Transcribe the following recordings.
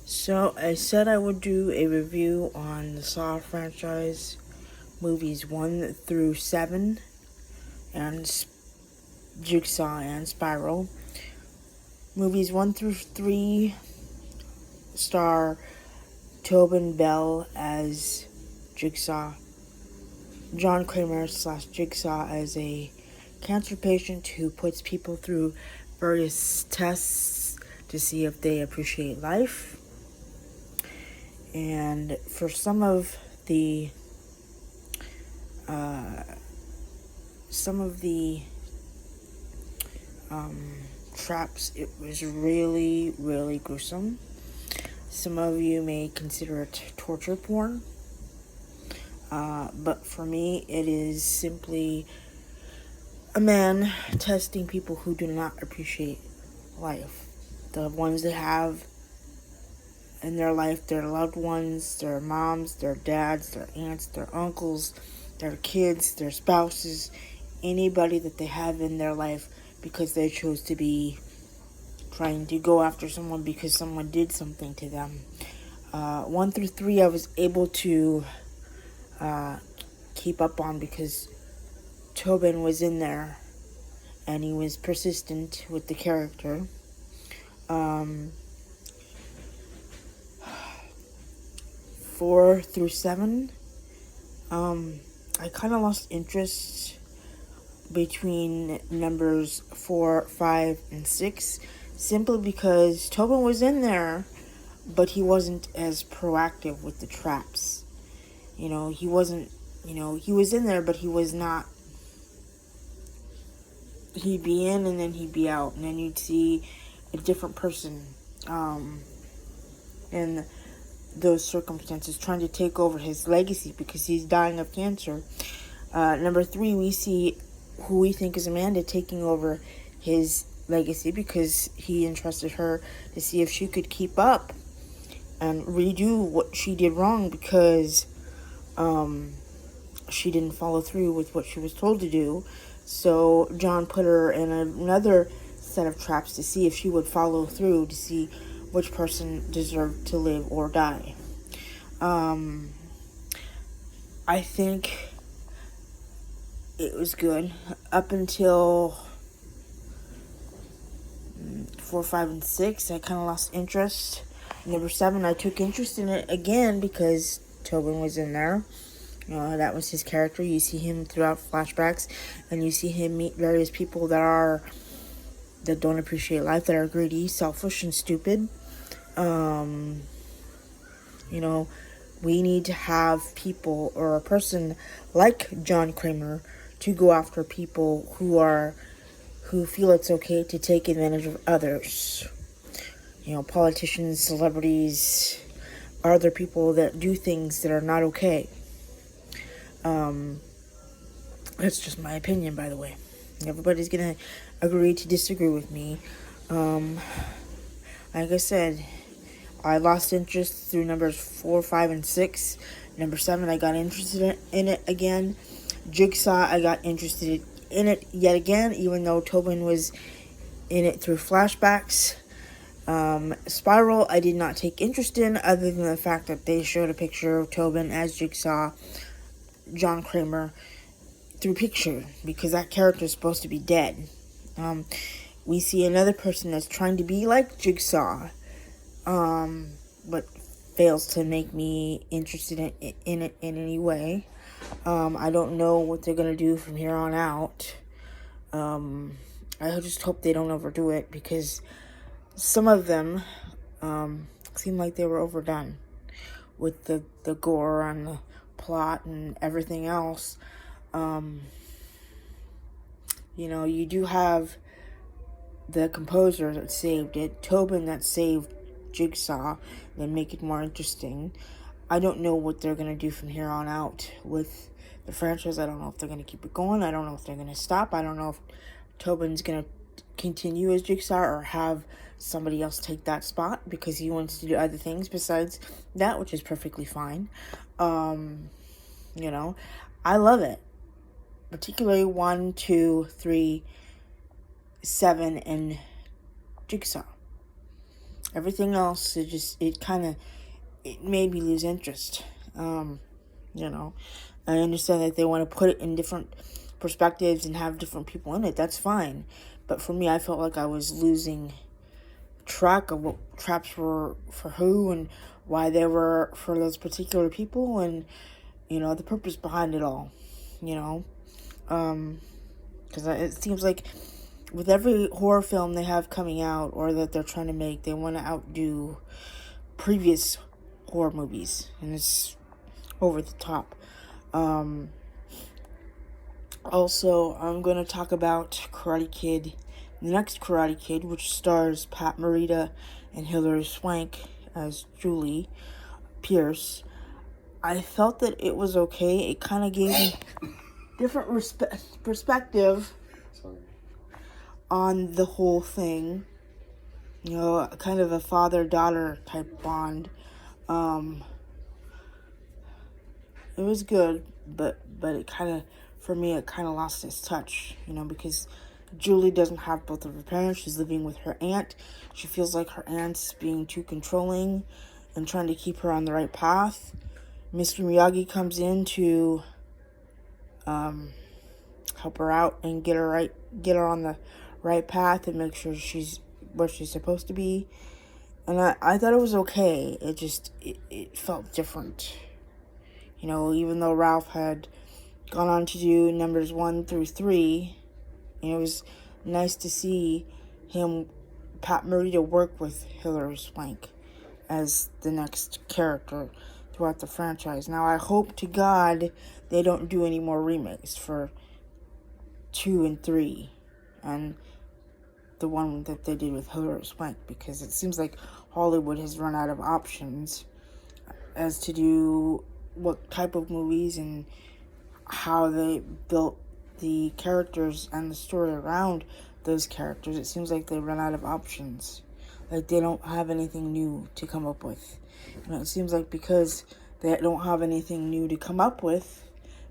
So I said I would do a review on the Saw franchise, movies 1 through 7, and Jigsaw and Spiral. Movies 1 through 3 star Tobin Bell as Jigsaw, John Kramer / Jigsaw as a cancer patient who puts people through various tests to see if they appreciate life. And for some of the uh, traps, it was really, really gruesome. Some of you may consider it torture porn, but for me, it is simply a man testing people who do not appreciate life. The ones they have in their life, their loved ones, their moms, their dads, their aunts, their uncles, their kids, their spouses, anybody that they have in their life because they chose to be trying to go after someone because someone did something to them. 1 through 3 I was able to keep up on because Tobin was in there and he was persistent with the character. 4 through 7, I kind of lost interest between numbers 4, 5, and 6, simply because Tobin was in there, but he wasn't as proactive with the traps. He wasn't, he was in there, but he was not. He'd be in and then he'd be out, and then you'd see a different person in those circumstances trying to take over his legacy because he's dying of cancer. Number 3, we see who we think is Amanda taking over his legacy because he entrusted her to see if she could keep up and redo what she did wrong because she didn't follow through with what she was told to do. So John put her in another set of traps to see if she would follow through, to see which person deserved to live or die. I think it was good up until 4, 5, and 6. I kind of lost interest. Number 7, I took interest in it again because Tobin was in there. That was his character. You see him throughout flashbacks, and you see him meet various people that don't appreciate life, that are greedy, selfish, and stupid. We need to have people or a person like John Kramer to go after people who feel it's okay to take advantage of others. Politicians, celebrities, other people that do things that are not okay. That's just my opinion, by the way. Everybody's gonna agree to disagree with me. Like I said, I lost interest through numbers 4, 5, and 6. Number 7, I got interested in it again. Jigsaw, I got interested in it yet again, even though Tobin was in it through flashbacks. Spiral, I did not take interest in, other than the fact that they showed a picture of Tobin as Jigsaw, John Kramer, through picture, because that character is supposed to be dead. We see another person that's trying to be like Jigsaw, but fails to make me interested in it in any way. I don't know what they're going to do from here on out. I just hope they don't overdo it, because some of them seem like they were overdone with the gore and the plot and everything else. You do have the composer that saved it, Tobin that saved Jigsaw, and make it more interesting. I don't know what they're going to do from here on out with the franchise. I don't know if they're going to keep it going. I don't know if they're going to stop. I don't know if Tobin's going to continue as Jigsaw or have somebody else take that spot because he wants to do other things besides that, which is perfectly fine. I love it. Particularly 1, 2, 3, 7, and Jigsaw. Everything else, it made me lose interest. You know, I understand that they want to put it in different perspectives and have different people in it. That's fine. But for me, I felt like I was losing track of what traps were for who and why they were for those particular people, and the purpose behind it all. You know, because it seems like with every horror film they have coming out or that they're trying to make, they want to outdo previous horror movies, and it's over the top. Also, I'm going to talk about Karate Kid, the next Karate Kid, which stars Pat Morita and Hilary Swank as Julie Pierce. I felt that it was okay. It kind of gave me different perspective on the whole thing. Kind of a father-daughter type bond. It was good, but it kind of, for me, it kind of lost its touch, because Julie doesn't have both of her parents. She's living with her aunt. She feels like her aunt's being too controlling and trying to keep her on the right path. Mr. Miyagi comes in to help her out and get her on the right path and make sure she's where she's supposed to be. And I thought it was okay. It felt different. Even though Ralph had gone on to do numbers 1 through 3, it was nice to see Pat Morita, work with Hilary Swank as the next character throughout the franchise. Now, I hope to God they don't do any more remakes for 2 and 3 and the one that they did with Hilary Swank, because it seems like Hollywood has run out of options as to do what type of movies and how they built the characters and the story around those characters. It seems like they run out of options. Like they don't have anything new to come up with. And it seems like because they don't have anything new to come up with,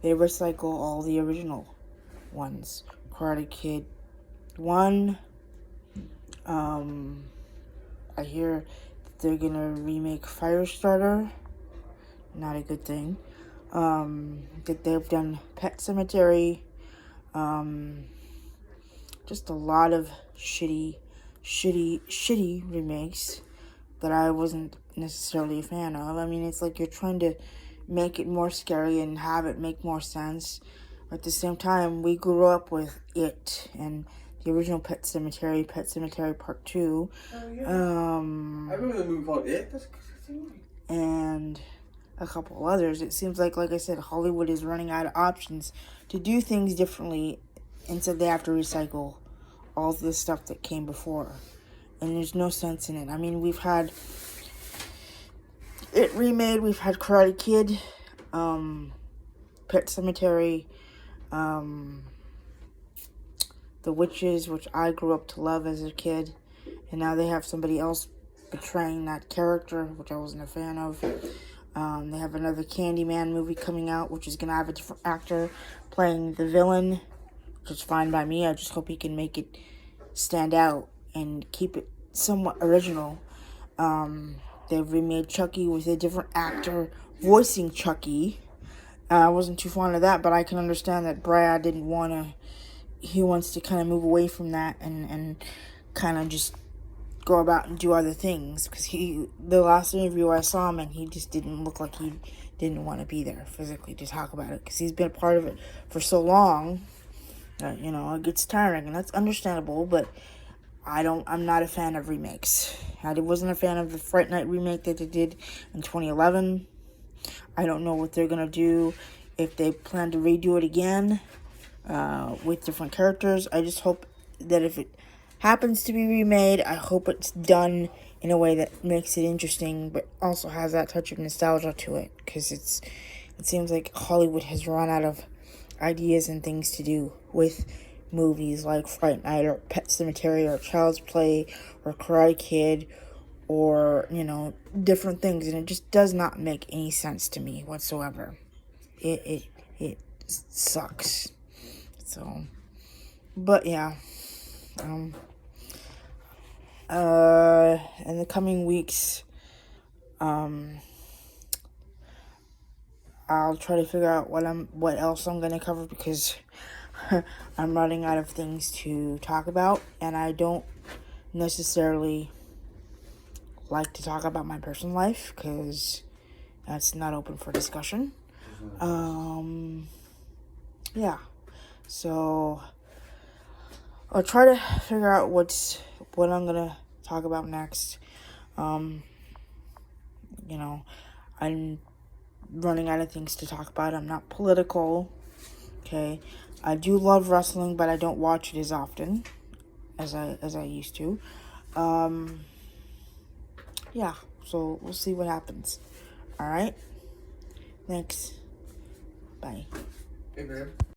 they recycle all the original ones. Karate Kid 1. I hear that they're gonna remake Firestarter. Not a good thing. That they've done Pet Sematary. Just a lot of shitty remakes that I wasn't necessarily a fan of. I mean, it's like you're trying to make it more scary and have it make more sense. But at the same time, we grew up with It and the original Pet Sematary Part 2. Oh, yeah. I remember the movie called It. That's a movie. And a couple others. It seems like I said, Hollywood is running out of options to do things differently, and so they have to recycle all the stuff that came before. And there's no sense in it. I mean, we've had It remade, we've had Karate Kid, Pet Sematary, The Witches, which I grew up to love as a kid, and now they have somebody else portraying that character, which I wasn't a fan of. They have another Candyman movie coming out, which is going to have a different actor playing the villain, which is fine by me. I just hope he can make it stand out and keep it somewhat original. They've remade Chucky with a different actor voicing Chucky. I wasn't too fond of that, but I can understand that Brad didn't want to. He wants to kind of move away from that and kind of just go about and do other things, because the last interview I saw him and he just didn't look like he didn't want to be there physically to talk about it, because he's been a part of it for so long that it gets tiring, and that's understandable. But I'm not a fan of remakes. I wasn't a fan of the Fright Night remake that they did in 2011. I don't know what they're gonna do, if they plan to redo it again with different characters. I just hope that if it happens to be remade, I hope it's done in a way that makes it interesting, but also has that touch of nostalgia to it, because it seems like Hollywood has run out of ideas and things to do with movies like Fright Night or Pet Sematary or Child's Play or Karate Kid or, different things, and it just does not make any sense to me whatsoever. It sucks. So, but yeah, In the coming weeks, I'll try to figure out what else I'm gonna cover, because I'm running out of things to talk about, and I don't necessarily like to talk about my personal life because that's not open for discussion. Yeah. So I'll try to figure out what I'm gonna talk about next. You know, I'm running out of things to talk about. I'm not political. Okay. I do love wrestling, but I don't watch it as often as I used to. Yeah. So we'll see what happens. All right. Thanks. Bye. Hey, babe.